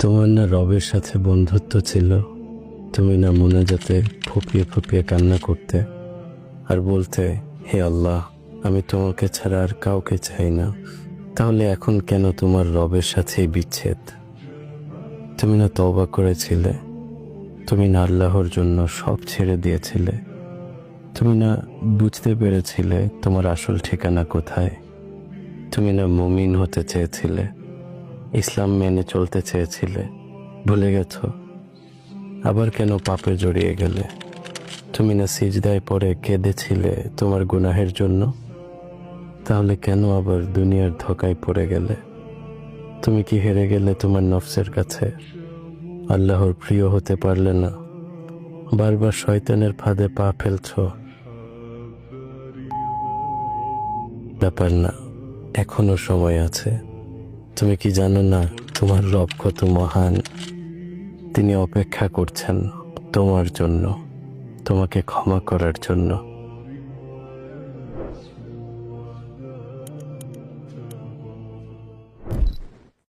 তোমার না রবের সাথে বন্ধুত্ব ছিল? তুমি না মোনাজাতে ফুপিয়ে ফুপিয়ে কান্না করতে আর বলতে, হে আল্লাহ, আমি তোমাকে ছাড়া আর কাউকে চাই না। তাহলে এখন কেন তোমার রবের সাথেই বিচ্ছেদ? তুমি না তওবা করেছিলে? তুমি না আল্লাহর জন্য সব ছেড়ে দিয়েছিলে? তুমি না বুঝতে পেরেছিলে তোমার আসল ঠিকানা কোথায়? তুমি না মুমিন হতে চেয়েছিলে, ইসলাম মেনে চলতে চেয়েছিলে? ভুলে গেছো? আবার কেন পাপে জড়িয়ে গেলে? তুমি না সিজদায় পড়ে কেঁদেছিলে তোমার গুনাহের জন্য? তাহলে কেন আবার দুনিয়ার ধোঁকায় পড়ে গেলে? তুমি কি হেরে গেলে তোমার নফসের কাছে? আল্লাহর প্রিয় হতে পারলে না? বারবার শয়তানের ফাঁদে পা ফেলছো? ব্যাপার না, এখনো সময় আছে। তুমি কি জানো না তোমার রব কত মহান? তিনি অপেক্ষা করছেন তোমার জন্য, তোমাকে ক্ষমা করার জন্য।